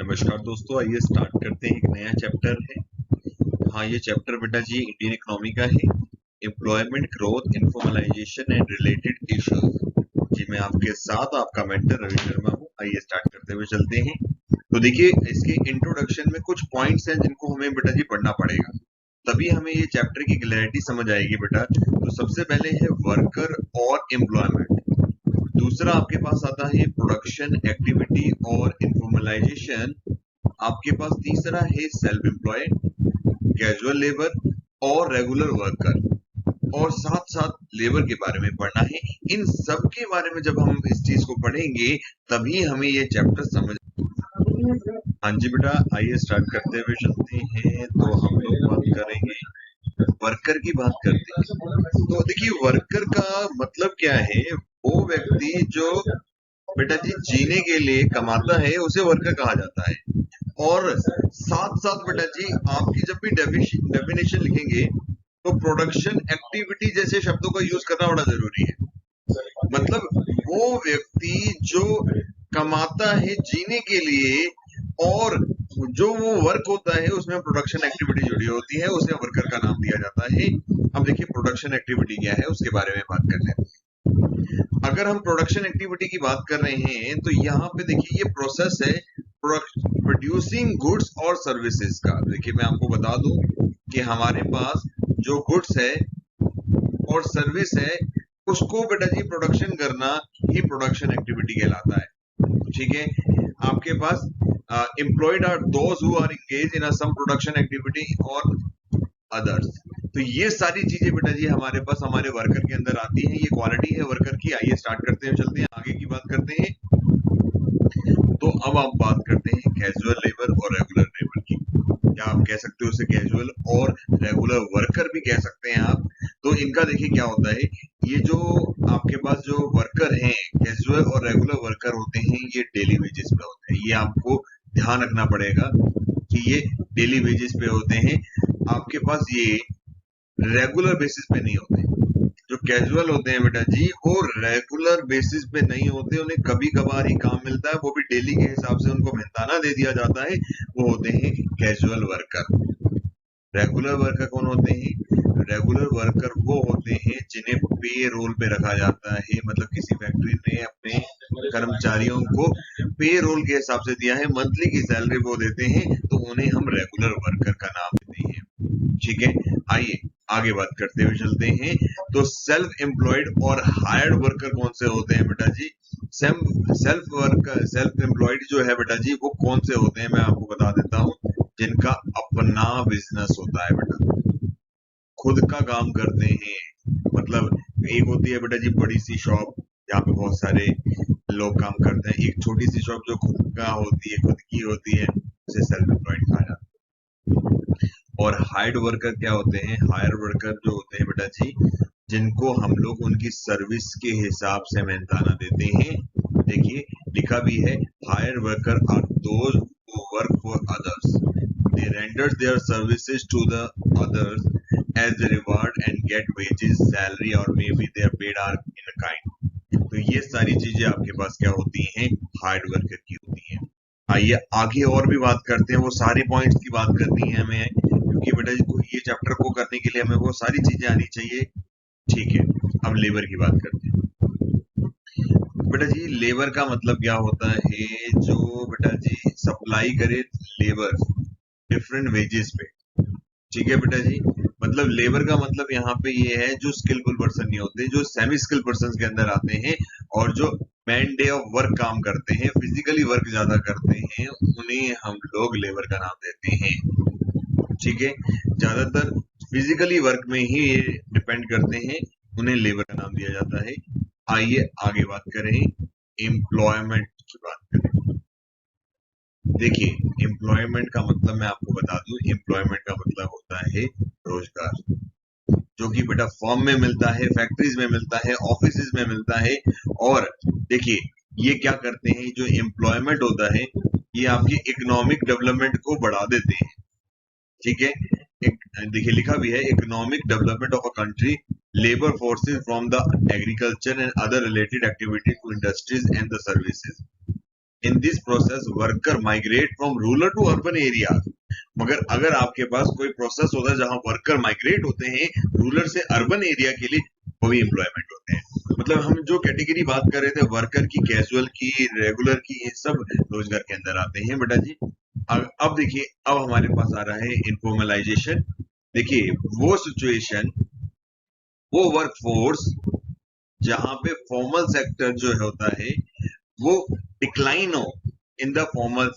नमस्कार दोस्तों, आइए स्टार्ट करते हैं। एक नया चैप्टर है। हाँ, ये चैप्टर बेटा जी इंडियन इकोनॉमी का है। Employment growth, informalization and related issues. जी मैं आपके साथ आपका मेंटर रवि शर्मा हूँ। आइए स्टार्ट करते हुए चलते हैं। तो देखिए, इसके इंट्रोडक्शन में कुछ पॉइंट्स हैं जिनको हमें बेटा जी पढ़ना पड़ेगा, तभी हमें ये चैप्टर की क्लैरिटी समझ आएगी बेटा। तो सबसे पहले है वर्कर और एम्प्लॉयमेंट। दूसरा आपके पास आता है प्रोडक्शन एक्टिविटी और इन्फॉर्मलाइजेशन। आपके पास तीसरा है सेल्फ एम्प्लॉयड, कैजुअल लेबर और रेगुलर वर्कर। और साथ साथ लेबर के बारे में पढ़ना है। इन सब के बारे में जब हम इस चीज को पढ़ेंगे तभी हमें ये चैप्टर समझ। हाँ जी बेटा, आइए स्टार्ट करते हुए चलते हैं। तो हम लोग बात करेंगे वर्कर की, बात करते हैं। तो देखिए, वर्कर का मतलब क्या है? वो व्यक्ति जो बेटा जी जीने के लिए कमाता है उसे वर्कर कहा जाता है। और साथ साथ बेटा जी आपकी जब भी डेफिनेशन लिखेंगे तो प्रोडक्शन एक्टिविटी जैसे शब्दों का यूज करना बड़ा जरूरी है। मतलब वो व्यक्ति जो कमाता है जीने के लिए, और जो वो वर्क होता है उसमें प्रोडक्शन एक्टिविटी जुड़ी होती है, उसे वर्कर का नाम दिया जाता है। अब देखिए प्रोडक्शन एक्टिविटी क्या है उसके बारे में बात कर लेते हैं। अगर हम प्रोडक्शन एक्टिविटी की बात कर रहे हैं तो यहाँ पे देखिए ये प्रोसेस है प्रोड्यूसिंग गुड्स और सर्विसेज का। देखिए मैं आपको बता दूं कि हमारे पास जो गुड्स है और सर्विस है उसको बेटा जी प्रोडक्शन करना ही प्रोडक्शन एक्टिविटी कहलाता है। ठीक है, आपके पास employed are those who are engage in some production activity और अदर्स। तो ये सारी चीजें बेटा जी हमारे पास हमारे वर्कर के अंदर आती हैं। ये क्वालिटी है वर्कर की। आइए स्टार्ट करते हैं, चलते हैं आगे की बात करते हैं। तो अब आप बात करते हैं कैजुअल लेबर और रेगुलर लेबर की। या आप कह सकते हो उसे कैजुअल और रेगुलर वर्कर भी कह सकते हैं आप। तो इनका देखिए क्या होता है। ये जो आपके पास जो वर्कर हैं, कैजुअल और रेगुलर वर्कर होते हैं, ये डेली वेजेस पे होते हैं। ये आपको ध्यान रखना पड़ेगा कि ये डेली वेजेस पे होते हैं। आपके पास ये रेगुलर बेसिस पे नहीं होते। जो कैजुअल होते हैं बेटा जी वो रेगुलर बेसिस पे नहीं होते, उन्हें कभी कभार ही काम मिलता है, वो भी डेली के हिसाब से उनको मेहनताना दे दिया जाता है। वो होते हैं कैजुअल वर्कर। रेगुलर वर्कर कौन होते हैं? रेगुलर वर्कर वो होते हैं जिन्हें पे रोल पे रखा जाता है। मतलब किसी फैक्ट्री ने अपने कर्मचारियों को पे रोल के हिसाब से दिया है, मंथली की सैलरी वो देते हैं, तो उन्हें हम रेगुलर वर्कर का नाम देते हैं। ठीक है, आइए आगे बात करते हुए चलते हैं। तो सेल्फ एम्प्लॉयड और हायर्ड वर्कर कौन से होते हैं बेटा जी? सेल्फ एम्प्लॉयड जो है बेटा जी वो कौन से होते हैं मैं आपको बता देता हूँ। जिनका अपना बिजनेस होता है बेटा, खुद का काम करते हैं। मतलब एक होती है बेटा जी बड़ी सी शॉप जहाँ पे बहुत सारे लोग काम करते हैं। एक छोटी सी शॉप जो खुद का होती है, खुद की होती है, उसे सेल्फ एम्प्लॉयड कहा जाता है। और हायर्ड वर्कर क्या होते हैं? हायर वर्कर जो होते हैं बेटा जी जिनको हम लोग उनकी सर्विस के हिसाब से मेहनताना देते हैं। देखिए लिखा भी है, hire worker are those who work for others, they render their services to the others as a reward and get wages, salary or maybe they are paid are in a kind। तो ये सारी चीजें आपके पास क्या होती हैं? Hard worker की होती हैं। आइए आगे और भी बात करते हैं। वो सारे पॉइंट्स की बात करनी है हमें, क्योंकि बेटा जी ये चैप्टर को करने के लिए हमें वो सारी चीजें आनी चाहिए। ठीक है, अब लेबर की बात करते हैं। बेटा जी लेबर का मतलब क्या होता है? जो बेटा जी सप्लाई करे लेबर डिफरेंट वेजेस पे। ठीक है बेटा जी, मतलब लेबर का मतलब यहाँ पे ये है जो स्किलफुल पर्सन नहीं होते, जो सेमी स्किल पर्सन के अंदर आते हैं और जो मैन डे ऑफ वर्क काम करते हैं, फिजिकली वर्क ज्यादा करते हैं, उन्हें हम लोग लेबर का नाम देते हैं। ठीक है, ज्यादातर फिजिकली वर्क में ही ये डिपेंड करते हैं, उन्हें लेबर का नाम दिया जाता है। आइए आगे बात करें, एम्प्लॉयमेंट की बात करें। देखिए एम्प्लॉयमेंट का मतलब मैं आपको बता दूं, एम्प्लॉयमेंट का मतलब होता है रोजगार, जो कि बेटा फॉर्म में मिलता है, फैक्ट्रीज में मिलता है, ऑफिसेज में मिलता है। और देखिए ये क्या करते हैं, जो एम्प्लॉयमेंट होता है ये आपकी इकोनॉमिक डेवलपमेंट को बढ़ा देते हैं। ठीक है, देखिए लिखा भी है, economic development of a country, labour forces from the agriculture and other related activity to industries and the services. In this process worker migrate from rural to urban area. मगर अगर आपके पास कोई प्रोसेस होता है जहां वर्कर माइग्रेट होते हैं rural से अर्बन एरिया के लिए, वो भी एम्प्लॉयमेंट होते हैं। मतलब हम जो कैटेगरी बात कर रहे थे वर्कर की, कैजुअल की, रेगुलर की, ये सब रोजगार के अंदर आते हैं बेटा जी। अब देखिए, अब हमारे पास आ रहा है इनफॉर्मलाइजेशन। देखिए, वो सिचुएशन, वो वर्कफोर्स जहां पे फॉर्मल सेक्टर जो होता है वो डिक्लाइन हो in the formal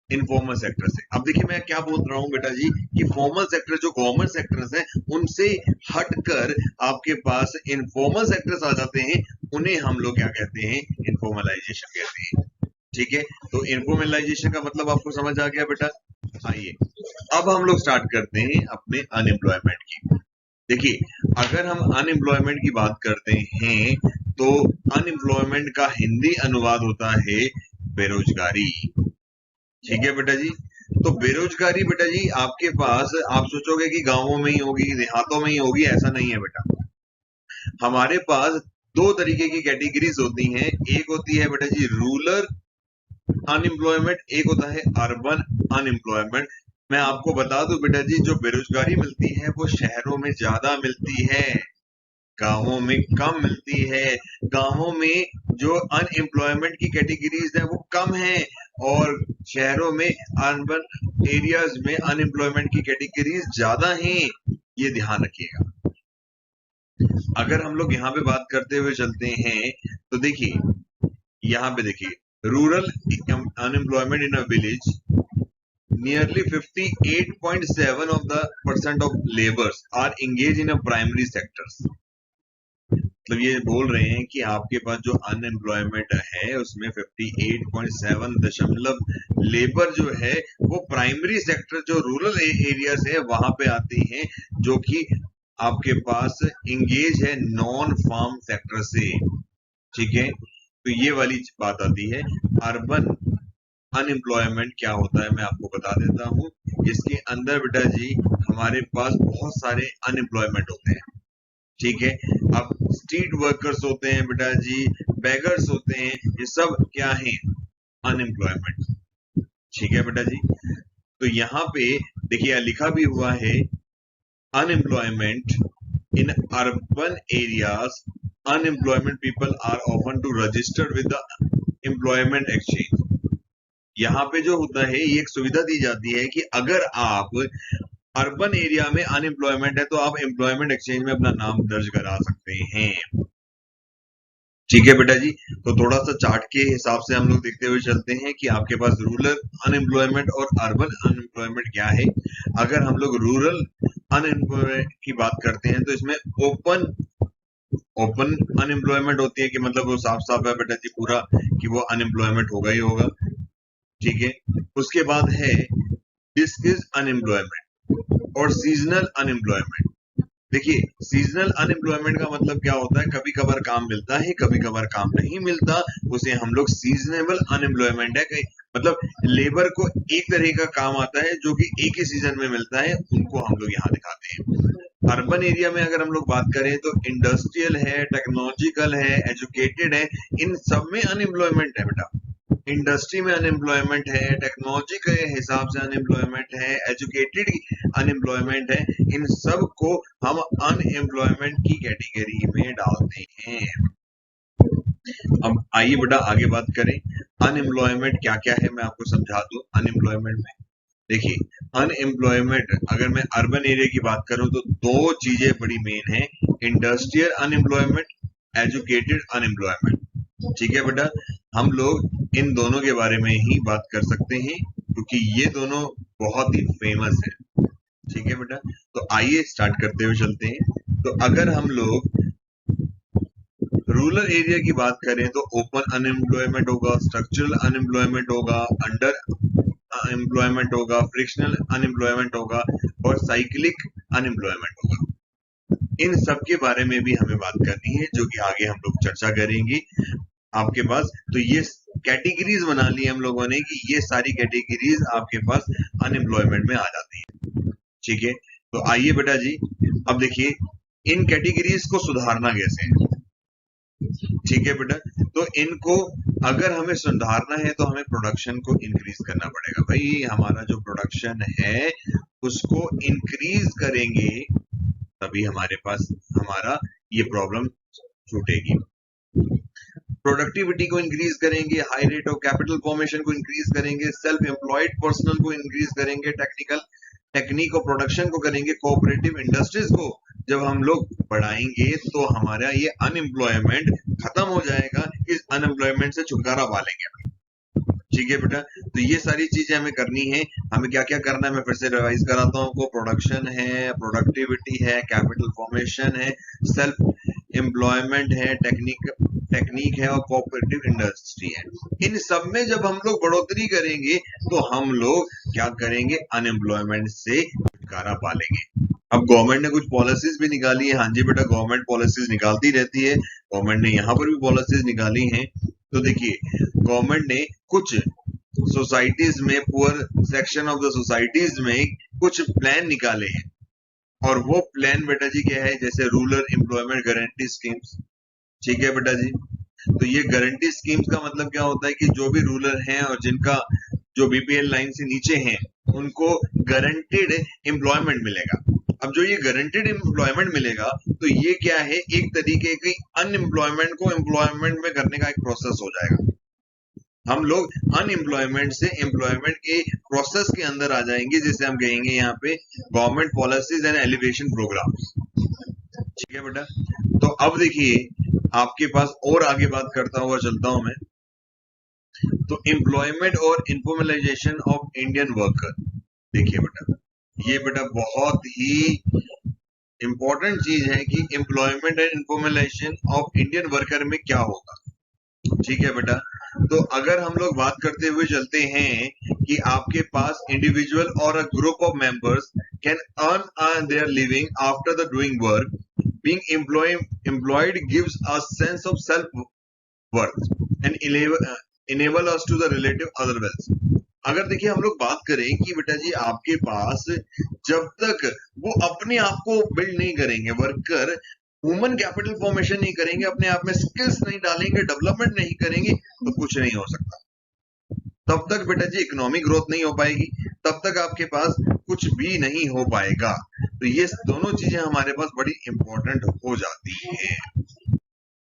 informal sector से। अब देखिए मैं क्या बोल रहा हूँ बेटा जी, कि फॉर्मल सेक्टर जो गवर्नमेंट सेक्टर्स हैं उनसे हटकर आपके पास इनफॉर्मल सेक्टर्स आ जाते हैं, उन्हें हम लोग क्या कहते हैं, इनफॉर्मलाइजेशन कहते हैं। ठीक है, तो इनफॉर्मलाइजेशन का मतलब आपको समझ आ गया बेटा। आइए अब हम लोग स्टार्ट करते हैं अपने अनएम्प्लॉयमेंट की। देखिए, अगर हम अनएम्प्लॉयमेंट की बात करते हैं तो अनएम्प्लॉयमेंट का हिंदी अनुवाद होता है बेरोजगारी। ठीक है बेटा जी। तो बेरोजगारी बेटा जी आपके पास, आप सोचोगे कि गांवों में ही होगी, देहातों में ही होगी, ऐसा नहीं है बेटा। हमारे पास दो तरीके की कैटेगरीज होती हैं। एक होती है बेटा जी रूरल अनएम्प्लॉयमेंट, एक होता है अर्बन अनएम्प्लॉयमेंट। मैं आपको बता दूं बेटा जी, जो बेरोजगारी मिलती है वो शहरों में ज्यादा मिलती है, गांवों में कम मिलती है। गांवों में जो अनएम्प्लॉयमेंट की कैटेगरीज है वो कम है, और शहरों में, अर्बन एरियाज में अनएम्प्लॉयमेंट की कैटेगरीज ज्यादा हैं। ये ध्यान रखिएगा। अगर हम लोग यहाँ पे बात करते हुए चलते हैं तो देखिए, यहाँ पे देखिए rural unemployment in a village, nearly 58.7 of the percent of laborers are engaged in a primary sectors। मतलब ये बोल रहे हैं कि आपके पास जो अनएम्प्लॉयमेंट है उसमें 58.7 दशमलव लेबर जो है वो प्राइमरी सेक्टर जो रूरल एरियाज है वहां पे आती हैं, जो कि आपके पास इंगेज है नॉन फार्म सेक्टर से। ठीक है, तो ये वाली बात आती है। अर्बन अनएम्प्लॉयमेंट क्या होता है मैं आपको बता देता हूँ। इसके अंदर बेटा जी हमारे पास बहुत सारे अनएम्प्लॉयमेंट होते हैं। ठीक है, अब स्ट्रीट वर्कर्स होते हैं बेटा जी, बेगर्स होते हैं, ये सब क्या है, अनएम्प्लॉयमेंट। ठीक है बेटा जी। तो यहाँ पे देखिए लिखा भी हुआ है, unemployment in urban areas, unemployment people are often to registered with the employment exchange. यहाँ पे जो होता है ये एक सुविधा दी जाती है कि अगर आप अर्बन एरिया में अनएम्प्लॉयमेंट है तो आप एम्प्लॉयमेंट एक्सचेंज में अपना नाम दर्ज करा सकते हैं। ठीक है बेटा जी। तो थोड़ा सा चार्ट के हिसाब से हम लोग देखते हुए चलते हैं कि आपके पास रूरल अनएम्प्लॉयमेंट और अर्बन अनएम्प्लॉयमेंट क्या है। अगर हम लोग रूरल अनएम्प्लॉयमेंट की बात करते हैं तो इसमें ओपन ओपन अनएम्प्लॉयमेंट होती है, कि मतलब वो साफ साफ है बेटा जी पूरा कि वो अनएम्प्लॉयमेंट होगा ही होगा। ठीक है, उसके बाद है डिस्क्रीज अनएम्प्लॉयमेंट और सीजनल अनएम्प्लॉयमेंट। देखिए, सीजनल अनएम्प्लॉयमेंट का मतलब क्या होता है, कभी कभार काम मिलता है, कभी कभार काम नहीं मिलता, उसे हम लोग सीजनेबल अनएम्प्लॉयमेंट है। मतलब लेबर को एक तरह का काम आता है जो कि एक ही सीजन में मिलता है, उनको हम लोग यहाँ दिखाते हैं। अर्बन एरिया में अगर हम लोग बात करें तो इंडस्ट्रियल है, टेक्नोलॉजिकल है, एजुकेटेड है, इन सब में अनएम्प्लॉयमेंट है बेटा। इंडस्ट्री में अनएम्प्लॉयमेंट है, टेक्नोलॉजी के हिसाब से अनएम्प्लॉयमेंट है, एजुकेटेड अनएम्प्लॉयमेंट है, इन सब को हम अनएम्प्लॉयमेंट की कैटेगरी में डालते हैं। अब आइए बेटा आगे बात करें, अनएम्प्लॉयमेंट क्या क्या है मैं आपको समझा दूं। अनएम्प्लॉयमेंट में देखिए, अनएम्प्लॉयमेंट अगर मैं अर्बन एरिया की बात करूं तो दो चीजें बड़ी मेन है, इंडस्ट्रियल अनएम्प्लॉयमेंट, एजुकेटेड अनएम्प्लॉयमेंट। ठीक है बेटा, हम लोग इन दोनों के बारे में ही बात कर सकते हैं क्योंकि ये दोनों बहुत ही फेमस है। ठीक है बेटा, तो आइए स्टार्ट करते हुए चलते हैं। तो अगर हम लोग रूरल एरिया की बात करें तो ओपन अनएम्प्लॉयमेंट होगा, स्ट्रक्चरल अनएम्प्लॉयमेंट होगा, अंडर अनएम्प्लॉयमेंट होगा, फ्रिक्शनल अनएम्प्लॉयमेंट होगा और साइक्लिक अनएम्प्लॉयमेंट होगा। इन सब के बारे में भी हमें बात करनी है, जो कि आगे हम लोग चर्चा करेंगे आपके पास। तो ये कैटेगरीज बना ली हम लोगों ने कि ये सारी कैटेगरीज आपके पास अनएम्प्लॉयमेंट में आ जाती है। ठीक है, तो आइए बेटा जी, अब देखिए इन कैटेगरीज को सुधारना कैसे है। ठीक है बेटा। तो इनको अगर हमें सुधारना है तो हमें प्रोडक्शन को इंक्रीज करना पड़ेगा। भाई हमारा जो प्रोडक्शन है उसको इंक्रीज करेंगे तभी हमारे पास हमारा ये प्रॉब्लम छूटेगी। प्रोडक्टिविटी को इंक्रीज करेंगे, high rate of capital formation को इंक्रीज करेंगे, सेल्फ एम्प्लॉयड पर्सनल को इंक्रीज करेंगे, टेक्निक और प्रोडक्शन को करेंगे, कोऑपरेटिव इंडस्ट्रीज को जब हम लोग बढ़ाएंगे तो हमारा ये अनएम्प्लॉयमेंट खत्म हो जाएगा, इस अनएम्प्लॉयमेंट से छुटकारा पा लेंगे। ठीक है बेटा। तो ये सारी चीजें हमें करनी है। हमें क्या क्या करना है मैं फिर से रिवाइज कराता हूँ आपको। प्रोडक्शन है, प्रोडक्टिविटी है, कैपिटल फॉर्मेशन है, सेल्फ एम्प्लॉयमेंट है, टेक्निक है और कोऑपरेटिव इंडस्ट्री है। इन सब में जब हम लोग बढ़ोतरी करेंगे तो हम लोग क्या करेंगे, अनएम्प्लॉयमेंट से छुटकारा पालेंगे। अब गवर्नमेंट ने कुछ पॉलिसीज भी निकाली है। हाँ जी बेटा, गवर्नमेंट पॉलिसीज निकालती रहती है। गवर्नमेंट ने यहाँ पर भी पॉलिसीज निकाली हैं। तो देखिए गवर्नमेंट ने कुछ सोसाइटीज में, poor section of the societies में कुछ प्लान निकाले हैं। और वो प्लान बेटा जी क्या है, जैसे रूरल एम्प्लॉयमेंट गारंटी स्कीम्स। ठीक है बेटा जी। तो ये गारंटी स्कीम्स का मतलब क्या होता है कि जो भी रूरल हैं और जिनका जो बीपीएल लाइन से नीचे हैं उनको गारंटेड एम्प्लॉयमेंट मिलेगा। अब जो ये गारंटेड एम्प्लॉयमेंट मिलेगा तो ये क्या है, एक तरीके की अनएम्प्लॉयमेंट को एम्प्लॉयमेंट में करने का एक प्रोसेस हो जाएगा। हम लोग अनएम्प्लॉयमेंट से एम्प्लॉयमेंट के प्रोसेस के अंदर आ जाएंगे, जिसे हम कहेंगे यहाँ पे government policies and elevation programmes. ठीक है बेटा। तो अब देखिए आपके पास और आगे बात करता हुआ चलता हूं मैं। तो एम्प्लॉयमेंट और इन्फॉर्मलाइजेशन ऑफ इंडियन वर्कर। देखिए बेटा, ये बेटा बहुत ही इंपॉर्टेंट चीज है कि employment and informalization of Indian worker में क्या होगा। ठीक है बेटा। तो अगर हम लोग बात करते हुए चलते हैं कि आपके पास इंडिविजुअल और a group of members can earn their living after the doing work, being employed gives a sense of self worth and enable us to the relative other wealth। अगर देखिए हम लोग बात करें कि बेटा जी आपके पास जब तक वो अपने आप को बिल्ड नहीं करेंगे, वर्कर ह्यूमन कैपिटल फॉर्मेशन नहीं करेंगे, अपने आप में स्किल्स नहीं डालेंगे, डेवलपमेंट नहीं करेंगे, तो कुछ नहीं हो सकता। तब तक बेटा जी इकोनॉमिक ग्रोथ नहीं हो पाएगी, तब तक आपके पास कुछ भी नहीं हो पाएगा। तो ये दोनों चीजें हमारे पास बड़ी इंपॉर्टेंट हो जाती हैं।